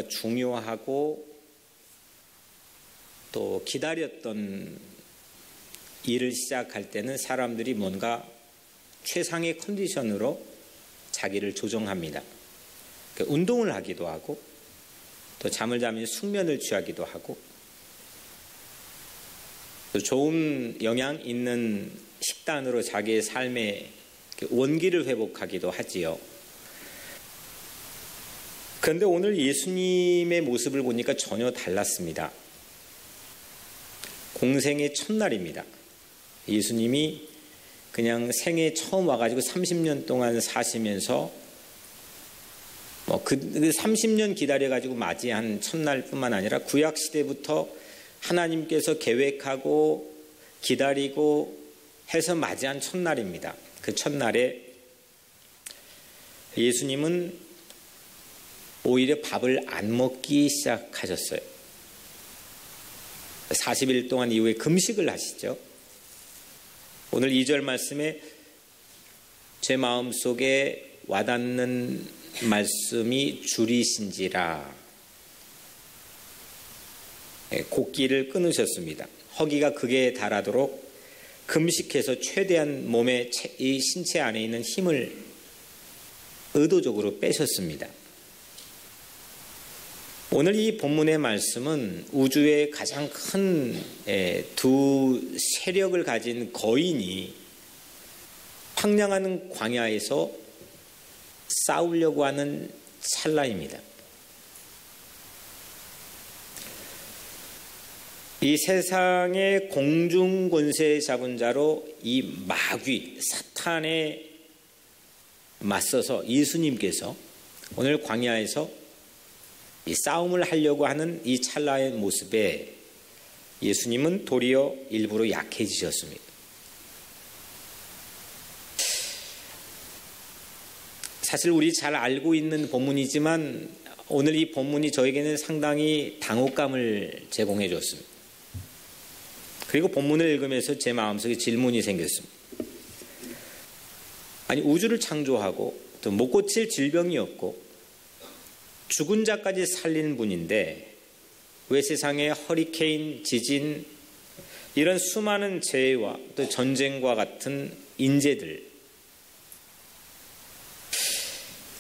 중요하고 또 기다렸던 일을 시작할 때는 사람들이 뭔가 최상의 컨디션으로 자기를 조정합니다. 운동을 하기도 하고 또 잠을 자면 숙면을 취하기도 하고 또 좋은 영양 있는 식단으로 자기의 삶의 원기를 회복하기도 하지요. 그런데 오늘 예수님의 모습을 보니까 전혀 달랐습니다. 공생의 첫날입니다. 예수님이 그냥 생애 처음 와가지고 30년 동안 사시면서 그 30년 기다려가지고 맞이한 첫날뿐만 아니라 구약시대부터 하나님께서 계획하고 기다리고 해서 맞이한 첫날입니다. 그 첫날에 예수님은 오히려 밥을 안 먹기 시작하셨어요. 40일 동안 이후에 금식을 하시죠. 오늘 2절 말씀에 제 마음속에 와닿는 말씀이 줄이신지라. 곡기를 끊으셨습니다. 허기가 극에 달하도록 금식해서 최대한 몸의 이 신체 안에 있는 힘을 의도적으로 빼셨습니다. 오늘 이 본문의 말씀은 우주의 가장 큰 두 세력을 가진 거인이 황량한 광야에서 싸우려고 하는 찰나입니다. 이 세상의 공중 권세 잡은 자로 이 마귀 사탄에 맞서서 예수님께서 오늘 광야에서 이 싸움을 하려고 하는 이 찰나의 모습에 예수님은 도리어 일부러 약해지셨습니다. 사실 우리 잘 알고 있는 본문이지만 오늘 이 본문이 저에게는 상당히 당혹감을 제공해 줬습니다. 그리고 본문을 읽으면서 제 마음속에 질문이 생겼습니다. 아니, 우주를 창조하고 또 못 고칠 질병이 없고 죽은 자까지 살리는 분인데 왜 세상에 허리케인, 지진, 이런 수많은 재해와 또 전쟁과 같은 인재들,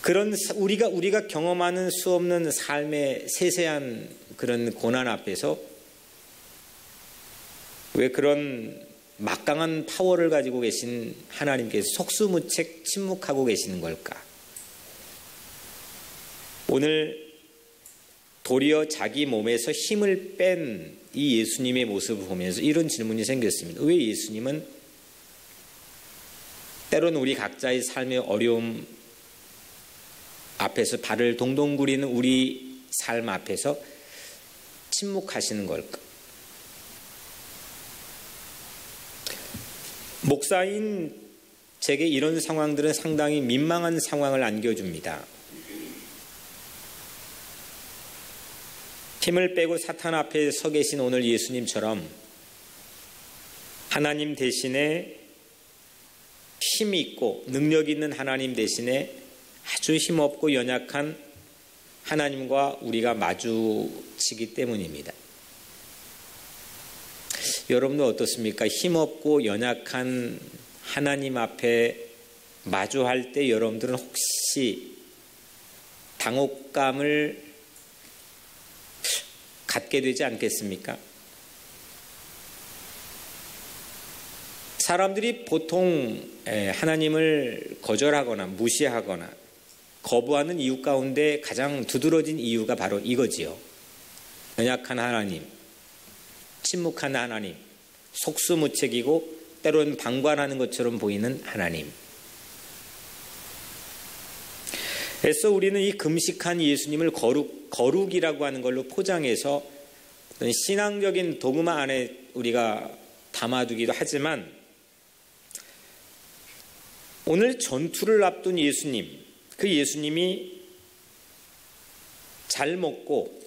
그런 우리가 경험하는 수 없는 삶의 세세한 그런 고난 앞에서 왜 그런 막강한 파워를 가지고 계신 하나님께서 속수무책 침묵하고 계시는 걸까? 오늘 도리어 자기 몸에서 힘을 뺀 이 예수님의 모습을 보면서 이런 질문이 생겼습니다. 왜 예수님은 때로는 우리 각자의 삶의 어려움 앞에서 발을 동동 구리는 우리 삶 앞에서 침묵하시는 걸까? 목사인 제게 이런 상황들은 상당히 민망한 상황을 안겨줍니다. 힘을 빼고 사탄 앞에 서 계신 오늘 예수님처럼 하나님 대신에 힘 있고 능력 있는 하나님 대신에 아주 힘없고 연약한 하나님과 우리가 마주치기 때문입니다. 여러분도 어떻습니까? 힘없고 연약한 하나님 앞에 마주할 때 여러분들은 혹시 당혹감을 갖게 되지 않겠습니까? 사람들이 보통 하나님을 거절하거나 무시하거나 거부하는 이유 가운데 가장 두드러진 이유가 바로 이거지요. 연약한 하나님, 침묵한 하나님, 속수무책이고 때로는 방관하는 것처럼 보이는 하나님. 그래서 우리는 이 금식한 예수님을 거룩이라고 하는 걸로 포장해서 어떤 신앙적인 도그마 안에 우리가 담아두기도 하지만 오늘 전투를 앞둔 예수님, 그 예수님이 잘 먹고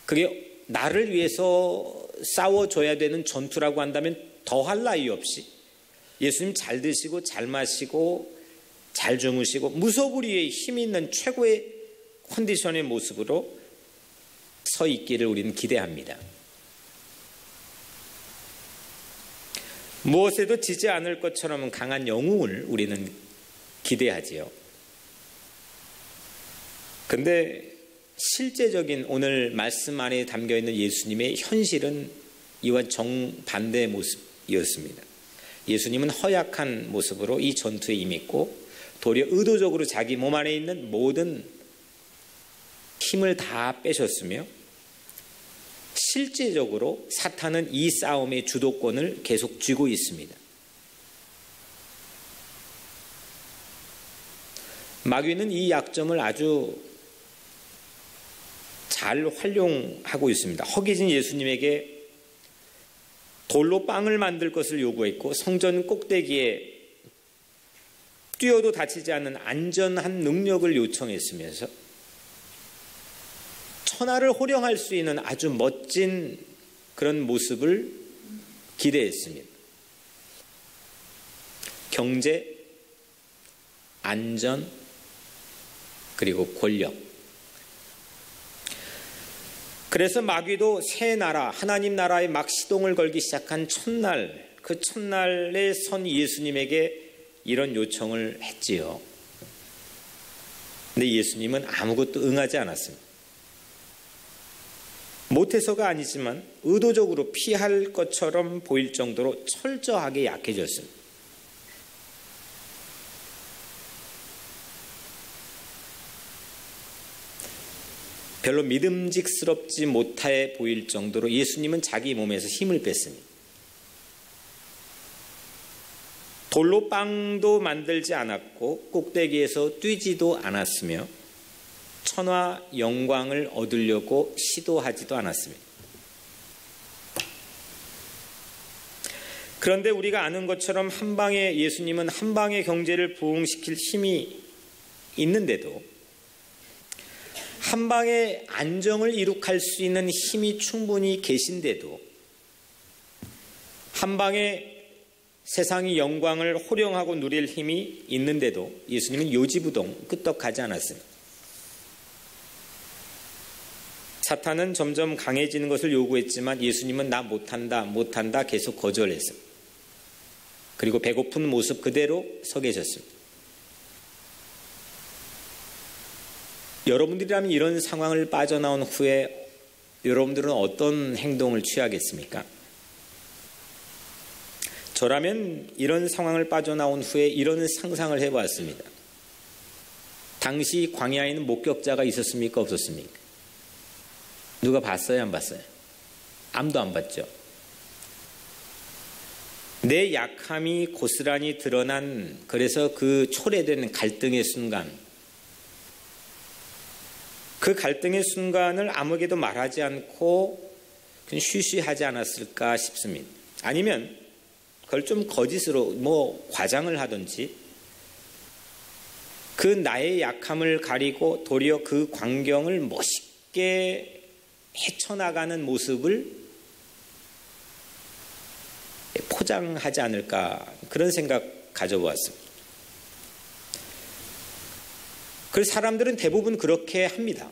그게 나를 위해서 싸워줘야 되는 전투라고 한다면 더할 나위 없이 예수님 잘 드시고 잘 마시고 잘 주무시고 무소불위의 힘이 있는 최고의 컨디션의 모습으로 서 있기를 우리는 기대합니다. 무엇에도 지지 않을 것처럼 강한 영웅을 우리는 기대하지요. 그런데 실제적인 오늘 말씀 안에 담겨있는 예수님의 현실은 이와 정반대의 모습이었습니다. 예수님은 허약한 모습으로 이 전투에 임했고 도리어 의도적으로 자기 몸 안에 있는 모든 힘을 다 빼셨으며 실제적으로 사탄은 이 싸움의 주도권을 계속 쥐고 있습니다. 마귀는 이 약점을 아주 잘 활용하고 있습니다. 허기진 예수님에게 돌로 빵을 만들 것을 요구했고 성전 꼭대기에 뛰어도 다치지 않는 안전한 능력을 요청했으면서 천하를 호령할 수 있는 아주 멋진 그런 모습을 기대했습니다. 경제, 안전, 그리고 권력. 그래서 마귀도 새 나라, 하나님 나라에 막 시동을 걸기 시작한 첫날, 그 첫날에 선 예수님에게 이런 요청을 했지요. 근데 예수님은 아무것도 응하지 않았습니다. 못해서가 아니지만 의도적으로 피할 것처럼 보일 정도로 철저하게 약해졌습니다. 별로 믿음직스럽지 못해 보일 정도로 예수님은 자기 몸에서 힘을 뺐습니다. 돌로 빵도 만들지 않았고 꼭대기에서 뛰지도 않았으며 천하 영광을 얻으려고 시도하지도 않았습니다. 그런데 우리가 아는 것처럼 한방에 예수님은 한방의 경제를 부흥시킬 힘이 있는데도 한방의 안정을 이룩할 수 있는 힘이 충분히 계신데도 한방에 세상의 영광을 호령하고 누릴 힘이 있는데도 예수님은 요지부동 끄떡하지 않았습니다. 사탄은 점점 강해지는 것을 요구했지만 예수님은 나 못한다 계속 거절했습니다. 그리고 배고픈 모습 그대로 서 계셨습니다. 여러분들이라면 이런 상황을 빠져나온 후에 여러분들은 어떤 행동을 취하겠습니까? 저라면 이런 상황을 빠져나온 후에 이런 상상을 해봤습니다. 당시 광야에는 목격자가 있었습니까? 없었습니까? 누가 봤어요? 안 봤어요? 아무도 안 봤죠. 내 약함이 고스란히 드러난, 그래서 그 초래된 갈등의 순간, 그 갈등의 순간을 아무에게도 말하지 않고 그냥 쉬쉬하지 않았을까 싶습니다. 아니면 그걸 좀 거짓으로 과장을 하든지 그 나의 약함을 가리고 도리어 그 광경을 멋있게 헤쳐나가는 모습을 포장하지 않을까, 그런 생각 가져보았습니다. 그래서 사람들은 대부분 그렇게 합니다.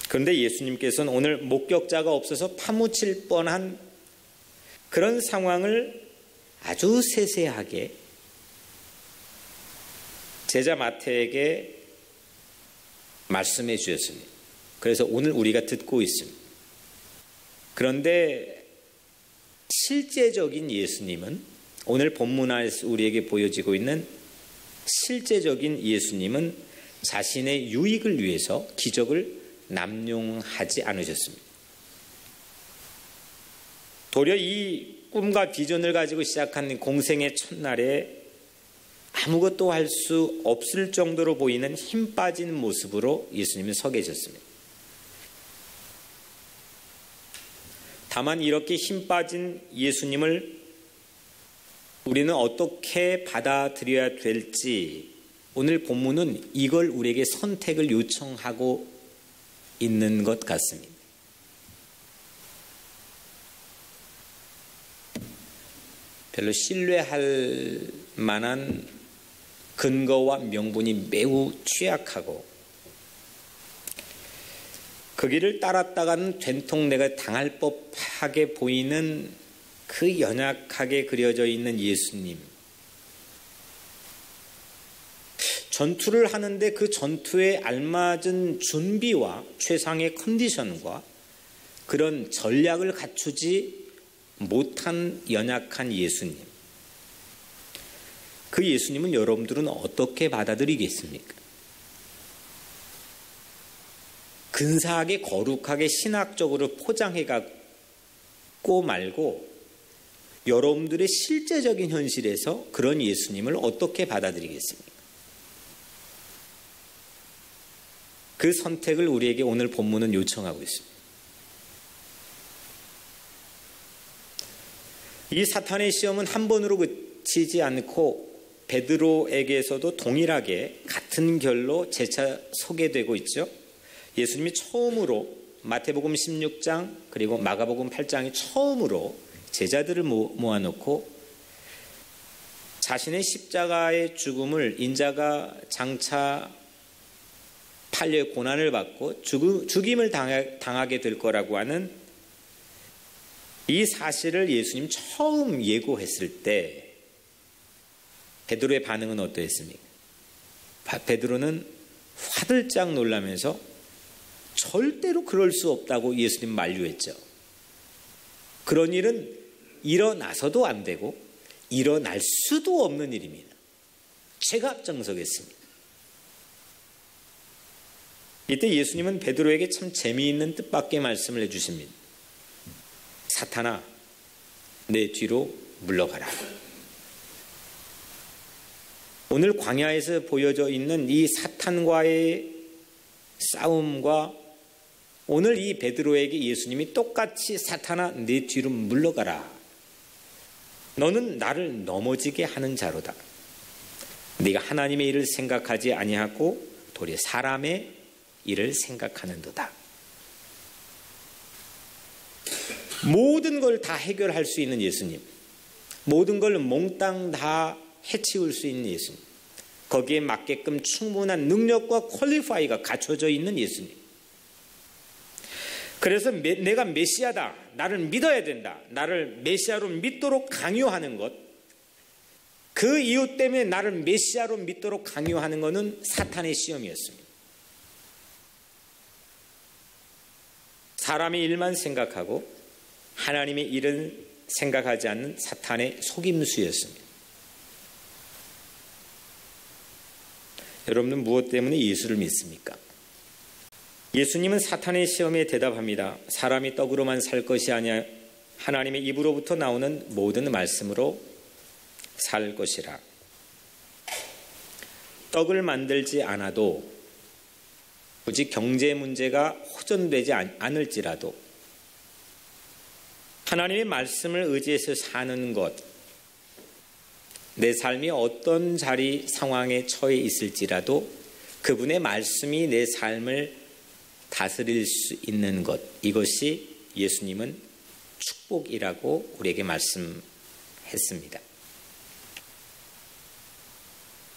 그런데 예수님께서는 오늘 목격자가 없어서 파묻힐 뻔한 그런 상황을 아주 세세하게 제자 마태에게 말씀해 주셨습니다. 그래서 오늘 우리가 듣고 있습니다. 그런데 실제적인 예수님은, 오늘 본문에서 우리에게 보여지고 있는 실제적인 예수님은 자신의 유익을 위해서 기적을 남용하지 않으셨습니다. 도리어 이 꿈과 비전을 가지고 시작한 공생의 첫날에 아무것도 할 수 없을 정도로 보이는 힘 빠진 모습으로 예수님은 서 계셨습니다. 다만 이렇게 힘 빠진 예수님을 우리는 어떻게 받아들여야 될지 오늘 본문은 이걸 우리에게 선택을 요청하고 있는 것 같습니다. 별로 신뢰할 만한 근거와 명분이 매우 취약하고 그 길을 따랐다가는 된통 내가 당할 법하게 보이는 그 연약하게 그려져 있는 예수님. 전투를 하는데 그 전투에 알맞은 준비와 최상의 컨디션과 그런 전략을 갖추지 못한 연약한 예수님. 그 예수님은 여러분들은 어떻게 받아들이겠습니까? 근사하게 거룩하게 신학적으로 포장해갖고 말고 여러분들의 실제적인 현실에서 그런 예수님을 어떻게 받아들이겠습니까? 그 선택을 우리에게 오늘 본문은 요청하고 있습니다. 이 사탄의 시험은 한 번으로 그치지 않고 베드로에게서도 동일하게 같은 결로 재차 소개되고 있죠. 예수님이 처음으로 마태복음 16장 그리고 마가복음 8장이 처음으로 제자들을 모아놓고 자신의 십자가의 죽음을 인자가 장차 팔려의 고난을 받고 죽임을 당하게 될 거라고 하는 이 사실을 예수님 처음 예고했을 때 베드로의 반응은 어떠했습니까? 베드로는 화들짝 놀라면서 절대로 그럴 수 없다고 예수님 만류했죠. 그런 일은 일어나서도 안 되고 일어날 수도 없는 일입니다. 제가 앞장서겠습니다. 이때 예수님은 베드로에게 참 재미있는 뜻밖의 말씀을 해주십니다. 사탄아, 내 뒤로 물러가라. 오늘 광야에서 보여져 있는 이 사탄과의 싸움과 오늘 이 베드로에게 예수님이 똑같이 사탄아, 내 뒤로 물러가라. 너는 나를 넘어지게 하는 자로다. 네가 하나님의 일을 생각하지 아니하고 도리어 사람의 일을 생각하는도다. 모든 걸 다 해결할 수 있는 예수님, 모든 걸 몽땅 다 해치울 수 있는 예수님, 거기에 맞게끔 충분한 능력과 퀄리파이가 갖춰져 있는 예수님. 그래서 내가 메시아다, 나를 믿어야 된다, 나를 메시아로 믿도록 강요하는 것, 그 이유 때문에 나를 메시아로 믿도록 강요하는 것은 사탄의 시험이었습니다. 사람의 일만 생각하고 하나님의 일은 생각하지 않는 사탄의 속임수였습니다. 여러분은 무엇 때문에 예수를 믿습니까? 예수님은 사탄의 시험에 대답합니다. 사람이 떡으로만 살 것이 아니라 하나님의 입으로부터 나오는 모든 말씀으로 살 것이라. 떡을 만들지 않아도 굳이 경제 문제가 호전되지 않을지라도 하나님의 말씀을 의지해서 사는 것, 내 삶이 어떤 자리 상황에 처해 있을지라도 그분의 말씀이 내 삶을 다스릴 수 있는 것, 이것이 예수님은 축복이라고 우리에게 말씀했습니다.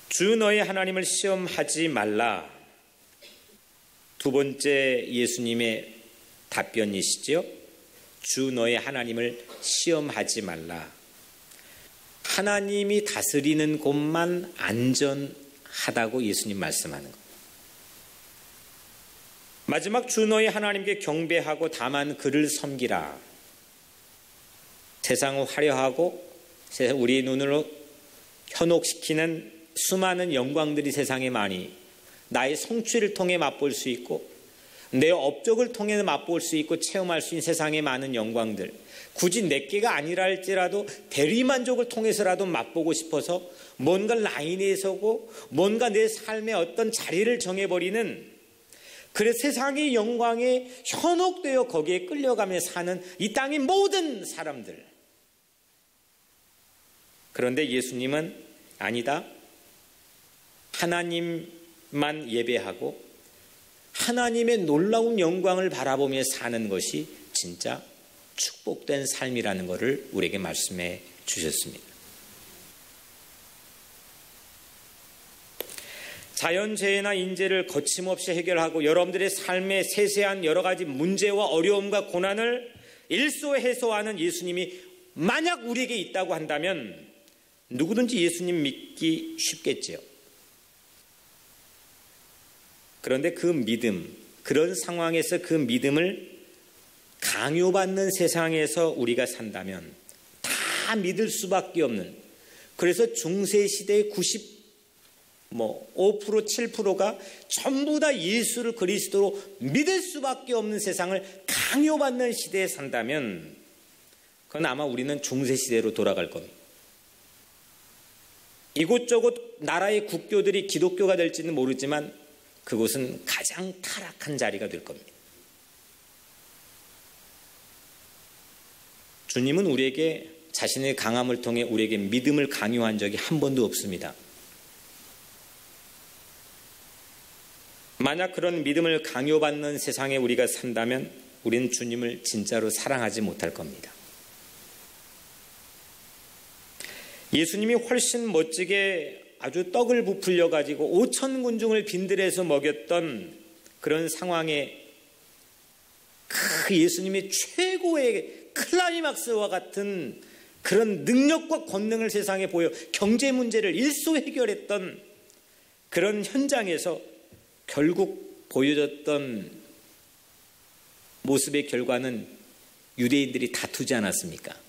주 너의 하나님을 시험하지 말라. 두 번째 예수님의 답변이시죠. 주 너의 하나님을 시험하지 말라. 하나님이 다스리는 곳만 안전하다고 예수님 말씀하는 것. 마지막 주 너의 하나님께 경배하고 다만 그를 섬기라. 세상을 화려하고 우리 눈으로 현혹시키는 수많은 영광들이 세상에 많이 나의 성취를 통해 맛볼 수 있고 내 업적을 통해 맛볼 수 있고 체험할 수 있는 세상의 많은 영광들, 굳이 내게가 아니라 할지라도 대리만족을 통해서라도 맛보고 싶어서 뭔가 라인에 서고 뭔가 내 삶의 어떤 자리를 정해버리는, 그래서 세상의 영광에 현혹되어 거기에 끌려가며 사는 이 땅의 모든 사람들. 그런데 예수님은 아니다. 하나님만 예배하고 하나님의 놀라운 영광을 바라보며 사는 것이 진짜 축복된 삶이라는 것을 우리에게 말씀해 주셨습니다. 자연재해나 인재를 거침없이 해결하고 여러분들의 삶의 세세한 여러 가지 문제와 어려움과 고난을 일소해소하는 예수님이 만약 우리에게 있다고 한다면 누구든지 예수님 믿기 쉽겠지요. 그런데 그 믿음, 그런 상황에서 그 믿음을 강요받는 세상에서 우리가 산다면 다 믿을 수밖에 없는, 그래서 중세시대의 5%, 7%가 전부 다 예수를 그리스도로 믿을 수밖에 없는 세상을 강요받는 시대에 산다면 그건 아마 우리는 중세시대로 돌아갈 겁니다. 이곳저곳 나라의 국교들이 기독교가 될지는 모르지만 그곳은 가장 타락한 자리가 될 겁니다. 주님은 우리에게 자신의 강함을 통해 우리에게 믿음을 강요한 적이 한 번도 없습니다. 만약 그런 믿음을 강요받는 세상에 우리가 산다면 우리는 주님을 진짜로 사랑하지 못할 겁니다. 예수님이 훨씬 멋지게 아주 떡을 부풀려 가지고 5천 군중을 빈들에서 먹였던 그런 상황에 그 예수님의 최고의 클라이막스와 같은 그런 능력과 권능을 세상에 보여 경제 문제를 일소 해결했던 그런 현장에서 결국 보여줬던 모습의 결과는 유대인들이 다투지 않았습니까?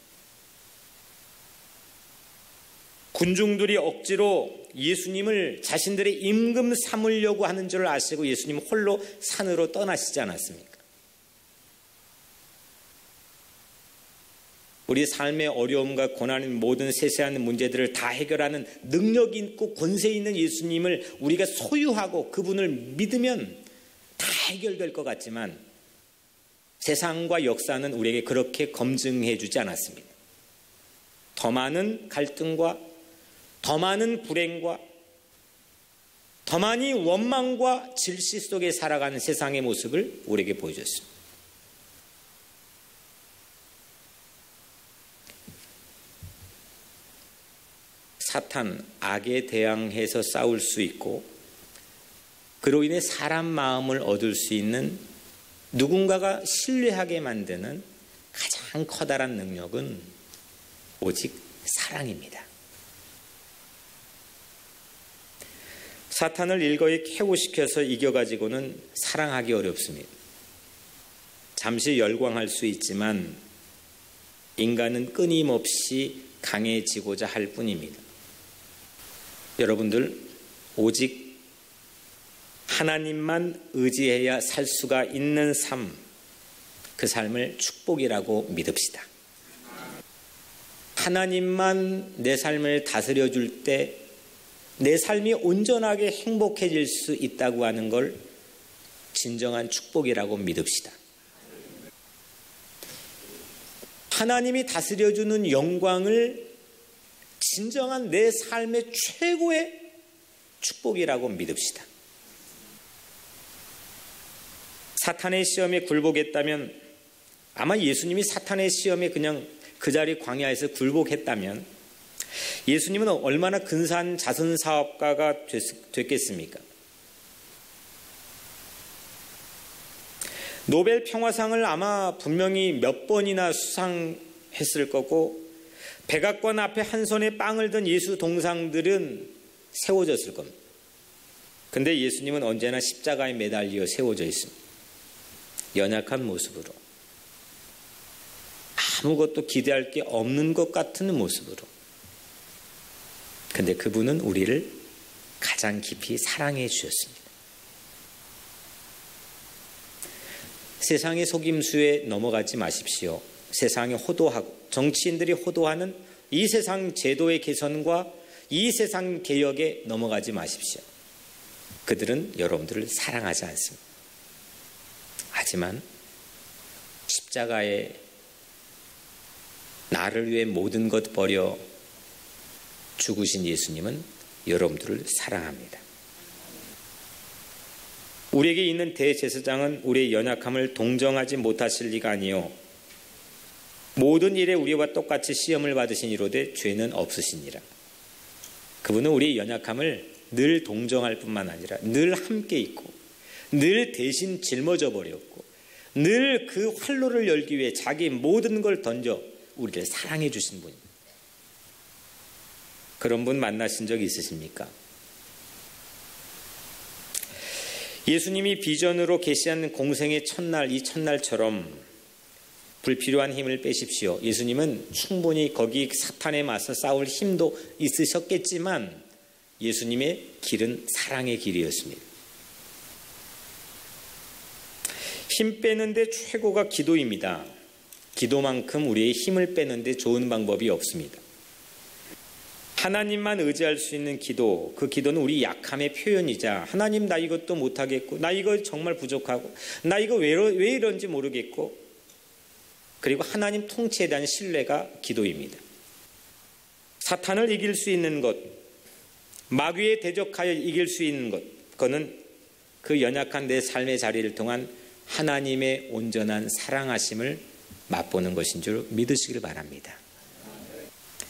군중들이 억지로 예수님을 자신들의 임금 삼으려고 하는 줄 아시고 예수님 홀로 산으로 떠나시지 않았습니까? 우리 삶의 어려움과 고난인 모든 세세한 문제들을 다 해결하는 능력 있고 권세 있는 예수님을 우리가 소유하고 그분을 믿으면 다 해결될 것 같지만 세상과 역사는 우리에게 그렇게 검증해 주지 않았습니다. 더 많은 갈등과 더 많은 불행과 더 많이 원망과 질시 속에 살아가는 세상의 모습을 우리에게 보여줬습니다. 사탄, 악에 대항해서 싸울 수 있고 그로 인해 사람 마음을 얻을 수 있는 누군가가 신뢰하게 만드는 가장 커다란 능력은 오직 사랑입니다. 사탄을 일거이 캐고시켜서 이겨가지고는 사랑하기 어렵습니다. 잠시 열광할 수 있지만 인간은 끊임없이 강해지고자 할 뿐입니다. 여러분들 오직 하나님만 의지해야 살 수가 있는 삶, 그 삶을 축복이라고 믿읍시다. 하나님만 내 삶을 다스려 줄 때 내 삶이 온전하게 행복해질 수 있다고 하는 걸 진정한 축복이라고 믿읍시다. 하나님이 다스려주는 영광을 진정한 내 삶의 최고의 축복이라고 믿읍시다. 사탄의 시험에 굴복했다면 아마 예수님이 사탄의 시험에 그냥 그 자리 광야에서 굴복했다면 예수님은 얼마나 근사한 자선사업가가 됐겠습니까? 노벨 평화상을 아마 분명히 몇 번이나 수상했을 거고 백악관 앞에 한 손에 빵을 든 예수 동상들은 세워졌을 겁니다. 근데 예수님은 언제나 십자가에 매달려 세워져 있습니다. 연약한 모습으로, 아무것도 기대할 게 없는 것 같은 모습으로. 근데 그분은 우리를 가장 깊이 사랑해 주셨습니다. 세상의 속임수에 넘어가지 마십시오. 세상에 호도하고 정치인들이 호도하는 이 세상 제도의 개선과 이 세상 개혁에 넘어가지 마십시오. 그들은 여러분들을 사랑하지 않습니다. 하지만 십자가에 나를 위해 모든 것 버려 죽으신 예수님은 여러분들을 사랑합니다. 우리에게 있는 대제사장은 우리의 연약함을 동정하지 못하실 리가 아니요 모든 일에 우리와 똑같이 시험을 받으신 이로되 죄는 없으시니라. 그분은 우리의 연약함을 늘 동정할 뿐만 아니라 늘 함께 있고 늘 대신 짊어져 버렸고 늘 그 활로를 열기 위해 자기 모든 걸 던져 우리를 사랑해 주신 분입니다. 그런 분 만나신 적 있으십니까? 예수님이 비전으로 계시한 공생의 첫날, 이 첫날처럼 불필요한 힘을 빼십시오. 예수님은 충분히 거기 사탄에 맞서 싸울 힘도 있으셨겠지만 예수님의 길은 사랑의 길이었습니다. 힘 빼는데 최고가 기도입니다. 기도만큼 우리의 힘을 빼는데 좋은 방법이 없습니다. 하나님만 의지할 수 있는 기도, 그 기도는 우리 약함의 표현이자 하나님 나 이것도 못하겠고 나 이거 정말 부족하고 나 이거 왜 이런지 모르겠고 그리고 하나님 통치에 대한 신뢰가 기도입니다. 사탄을 이길 수 있는 것, 마귀에 대적하여 이길 수 있는 것, 그거는 그 연약한 내 삶의 자리를 통한 하나님의 온전한 사랑하심을 맛보는 것인 줄 믿으시길 바랍니다.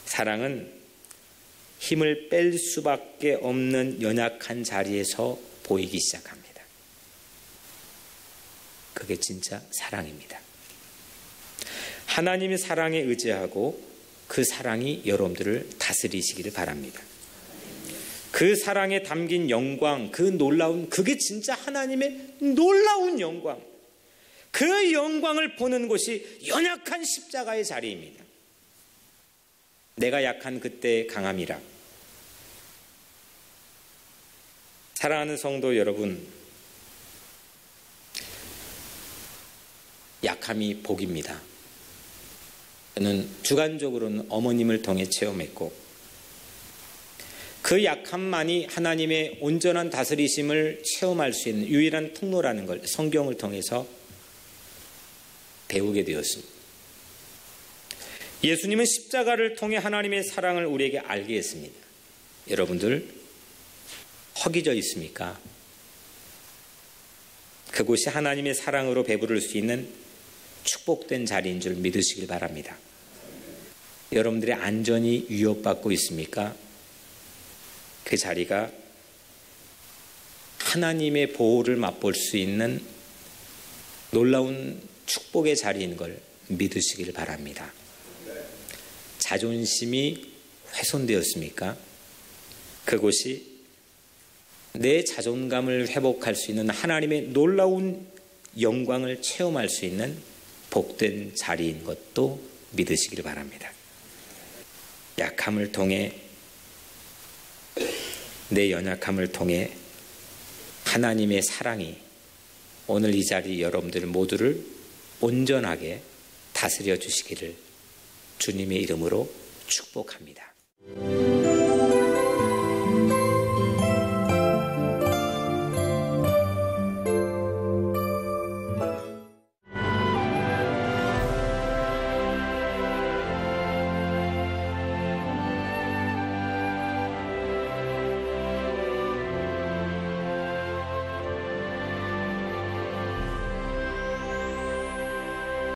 사랑은 힘을 뺄 수밖에 없는 연약한 자리에서 보이기 시작합니다. 그게 진짜 사랑입니다. 하나님의 사랑에 의지하고 그 사랑이 여러분들을 다스리시기를 바랍니다. 그 사랑에 담긴 영광, 그 놀라운, 그게 진짜 하나님의 놀라운 영광, 그 영광을 보는 곳이 연약한 십자가의 자리입니다. 내가 약한 그때의 강함이라. 사랑하는 성도 여러분, 약함이 복입니다. 저는 주관적으로는 어머님을 통해 체험했고 그 약함만이 하나님의 온전한 다스리심을 체험할 수 있는 유일한 통로라는 걸 성경을 통해서 배우게 되었습니다. 예수님은 십자가를 통해 하나님의 사랑을 우리에게 알게 했습니다. 여러분들 허기져 있습니까? 그곳이 하나님의 사랑으로 배부를 수 있는 축복된 자리인 줄 믿으시길 바랍니다. 여러분들의 안전이 위협받고 있습니까? 그 자리가 하나님의 보호를 맛볼 수 있는 놀라운 축복의 자리인 걸 믿으시길 바랍니다. 자존심이 훼손되었습니까? 그곳이 내 자존감을 회복할 수 있는 하나님의 놀라운 영광을 체험할 수 있는 복된 자리인 것도 믿으시길 바랍니다. 약함을 통해 내 연약함을 통해 하나님의 사랑이 오늘 이 자리 여러분들 모두를 온전하게 다스려 주시기를 주님의 이름으로 축복합니다.